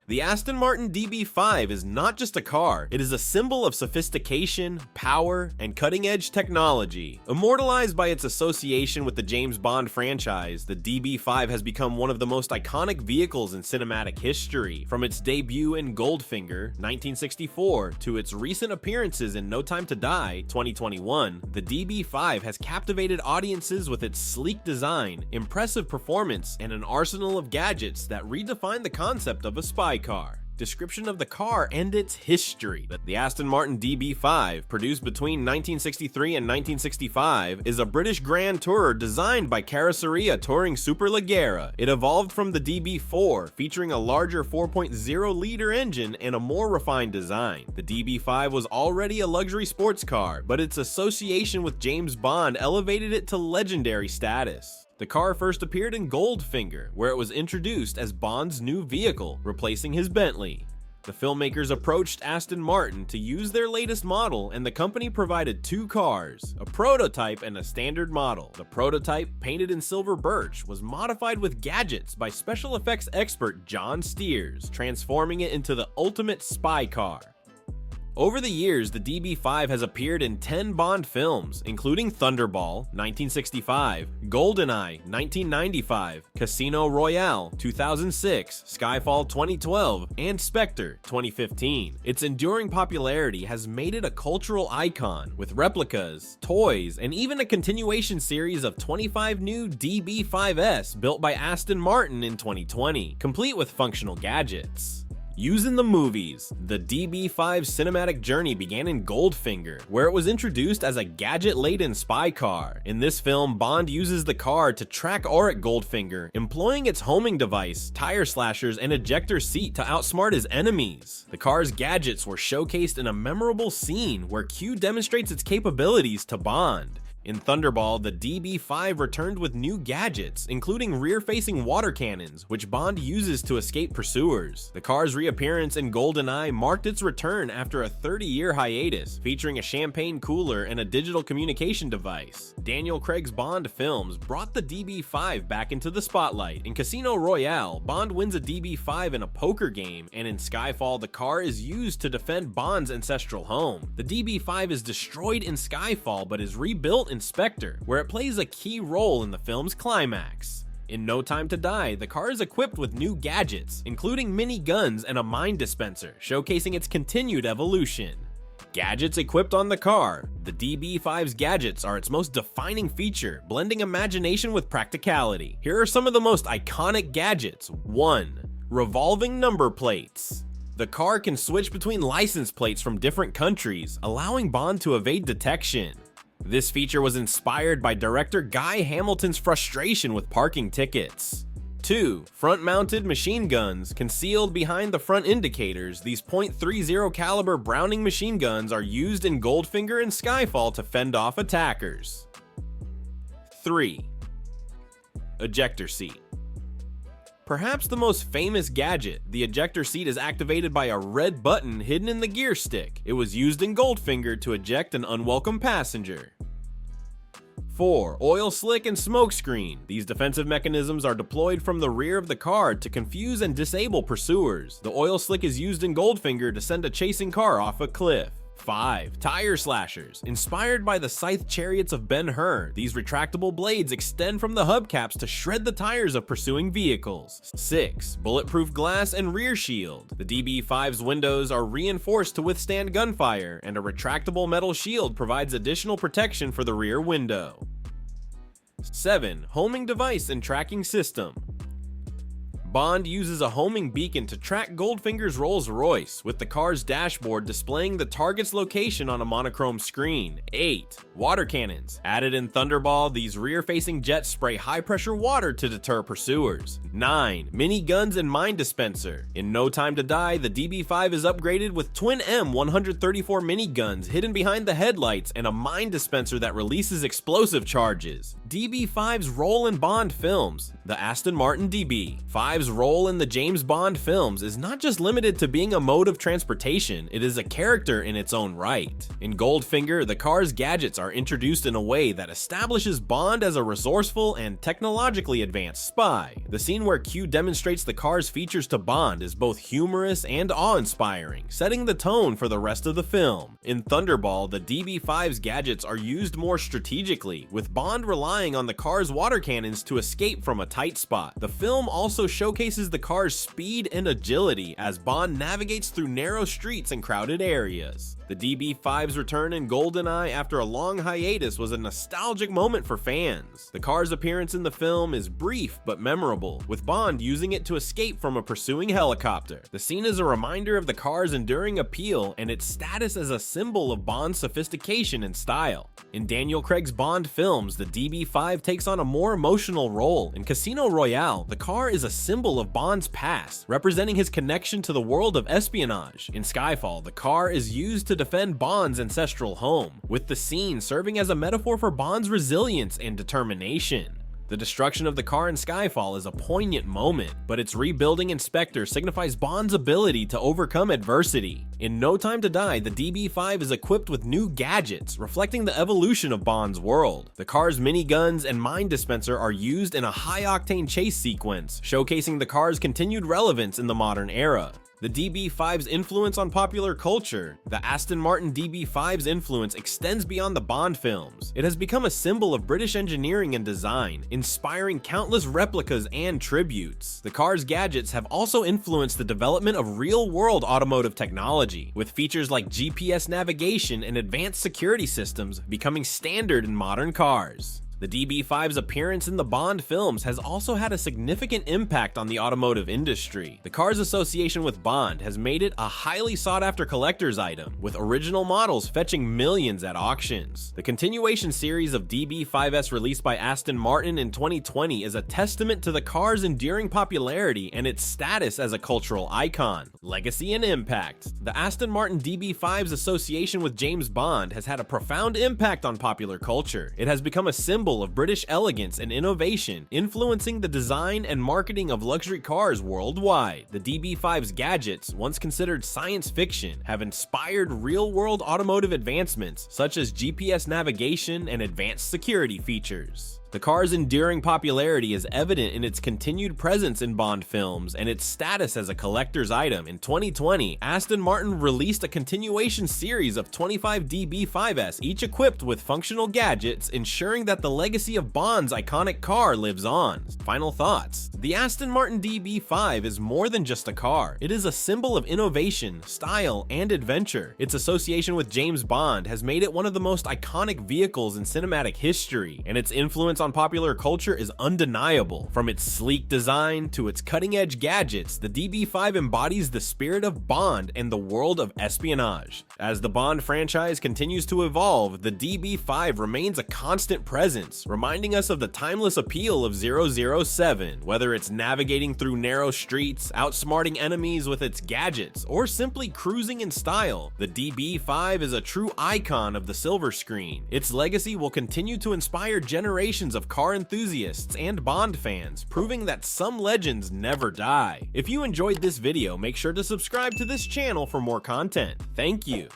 The Aston Martin DB5 is not just a car, it is a symbol of sophistication, power, and cutting-edge technology. Immortalized by its association with the James Bond franchise, the DB5 has become one of the most iconic vehicles in cinematic history. From its debut in Goldfinger, 1964, to its recent appearances in No Time to Die, 2021, the DB5 has captivated audiences with its sleek design, impressive performance, and an arsenal of gadgets that redefine the concept of a spy car. Description of the car and its history. The Aston Martin DB5, produced between 1963 and 1965, is a British Grand Tourer designed by Carrozzeria Touring Superleggera. It evolved from the DB4, featuring a larger 4.0-liter engine and a more refined design. The DB5 was already a luxury sports car, but its association with James Bond elevated it to legendary status. The car first appeared in Goldfinger, where it was introduced as Bond's new vehicle, replacing his Bentley. The filmmakers approached Aston Martin to use their latest model, and the company provided two cars, a prototype and a standard model. The prototype, painted in silver birch, was modified with gadgets by special effects expert John Steers, transforming it into the ultimate spy car. Over the years, the DB5 has appeared in 10 Bond films, including Thunderball, 1965, GoldenEye, 1995, Casino Royale, 2006, Skyfall 2012, and Spectre, 2015. Its enduring popularity has made it a cultural icon, with replicas, toys, and even a continuation series of 25 new DB5s built by Aston Martin in 2020, complete with functional gadgets. Used in the movies, the DB5's cinematic journey began in Goldfinger, where it was introduced as a gadget-laden spy car. In this film, Bond uses the car to track Auric Goldfinger, employing its homing device, tire slashers, and ejector seat to outsmart his enemies. The car's gadgets were showcased in a memorable scene where Q demonstrates its capabilities to Bond. In Thunderball, the DB5 returned with new gadgets, including rear-facing water cannons, which Bond uses to escape pursuers. The car's reappearance in GoldenEye marked its return after a 30-year hiatus, featuring a champagne cooler and a digital communication device. Daniel Craig's Bond films brought the DB5 back into the spotlight. In Casino Royale, Bond wins a DB5 in a poker game, and in Skyfall, the car is used to defend Bond's ancestral home. The DB5 is destroyed in Skyfall, but is rebuilt in Spectre, where it plays a key role in the film's climax. In No Time to Die, the car is equipped with new gadgets, including mini guns and a mine dispenser, showcasing its continued evolution. Gadgets equipped on the car. The DB5's gadgets are its most defining feature, blending imagination with practicality. Here are some of the most iconic gadgets. 1. Revolving number plates. The car can switch between license plates from different countries, allowing Bond to evade detection. This feature was inspired by director Guy Hamilton's frustration with parking tickets. 2. Front-mounted machine guns. Concealed behind the front indicators, these .30 caliber Browning machine guns are used in Goldfinger and Skyfall to fend off attackers. 3. Ejector seat. Perhaps the most famous gadget, the ejector seat is activated by a red button hidden in the gear stick. It was used in Goldfinger to eject an unwelcome passenger. 4. Oil slick and smoke screen. These defensive mechanisms are deployed from the rear of the car to confuse and disable pursuers. The oil slick is used in Goldfinger to send a chasing car off a cliff. 5. Tire slashers. Inspired by the scythe chariots of Ben-Hur, these retractable blades extend from the hubcaps to shred the tires of pursuing vehicles. 6. Bulletproof glass and rear shield. The DB5's windows are reinforced to withstand gunfire, and a retractable metal shield provides additional protection for the rear window. 7. Homing device and tracking system. Bond uses a homing beacon to track Goldfinger's Rolls-Royce, with the car's dashboard displaying the target's location on a monochrome screen. 8. Water cannons. Added in Thunderball, these rear-facing jets spray high-pressure water to deter pursuers. 9. Mini guns and mine dispenser. In No Time to Die, the DB5 is upgraded with twin M134 miniguns hidden behind the headlights and a mine dispenser that releases explosive charges. DB5's role in Bond films. The Aston Martin DB5's role in the James Bond films is not just limited to being a mode of transportation, it is a character in its own right. In Goldfinger, the car's gadgets are introduced in a way that establishes Bond as a resourceful and technologically advanced spy. The scene where Q demonstrates the car's features to Bond is both humorous and awe-inspiring, setting the tone for the rest of the film. In Thunderball, the DB5's gadgets are used more strategically, with Bond relying on the car's water cannons to escape from a tight spot. The film also showcases the car's speed and agility as Bond navigates through narrow streets and crowded areas. The DB5's return in GoldenEye after a long hiatus was a nostalgic moment for fans. The car's appearance in the film is brief but memorable, with Bond using it to escape from a pursuing helicopter. The scene is a reminder of the car's enduring appeal and its status as a symbol of Bond's sophistication and style. In Daniel Craig's Bond films, the DB5 takes on a more emotional role. In Casino Royale, the car is a symbol of Bond's past, representing his connection to the world of espionage. In Skyfall, the car is used to defend Bond's ancestral home, with the scene serving as a metaphor for Bond's resilience and determination. The destruction of the car in Skyfall is a poignant moment, but its rebuilding in Spectre signifies Bond's ability to overcome adversity. In No Time to Die, the DB5 is equipped with new gadgets, reflecting the evolution of Bond's world. The car's miniguns and mine dispenser are used in a high-octane chase sequence, showcasing the car's continued relevance in the modern era. The DB5's influence on popular culture. The Aston Martin DB5's influence extends beyond the Bond films. It has become a symbol of British engineering and design, inspiring countless replicas and tributes. The car's gadgets have also influenced the development of real-world automotive technology, with features like GPS navigation and advanced security systems becoming standard in modern cars. The DB5's appearance in the Bond films has also had a significant impact on the automotive industry. The car's association with Bond has made it a highly sought-after collector's item, with original models fetching millions at auctions. The continuation series of DB5S released by Aston Martin in 2020 is a testament to the car's enduring popularity and its status as a cultural icon, legacy, and impact. The Aston Martin DB5's association with James Bond has had a profound impact on popular culture. It has become a symbol of British elegance and innovation, influencing the design and marketing of luxury cars worldwide. The DB5's gadgets, once considered science fiction, have inspired real-world automotive advancements such as GPS navigation and advanced security features. The car's enduring popularity is evident in its continued presence in Bond films and its status as a collector's item. In 2020, Aston Martin released a continuation series of 25 DB5S, each equipped with functional gadgets, ensuring that the legacy of Bond's iconic car lives on. Final thoughts. The Aston Martin DB5 is more than just a car. It is a symbol of innovation, style, and adventure. Its association with James Bond has made it one of the most iconic vehicles in cinematic history, and its influence on popular culture is undeniable. From its sleek design to its cutting-edge gadgets, the DB5 embodies the spirit of Bond and the world of espionage. As the Bond franchise continues to evolve, the DB5 remains a constant presence, reminding us of the timeless appeal of 007. Whether it's navigating through narrow streets, outsmarting enemies with its gadgets, or simply cruising in style, the DB5 is a true icon of the silver screen. Its legacy will continue to inspire generations of car enthusiasts and Bond fans, proving that some legends never die. If you enjoyed this video, make sure to subscribe to this channel for more content. Thank you.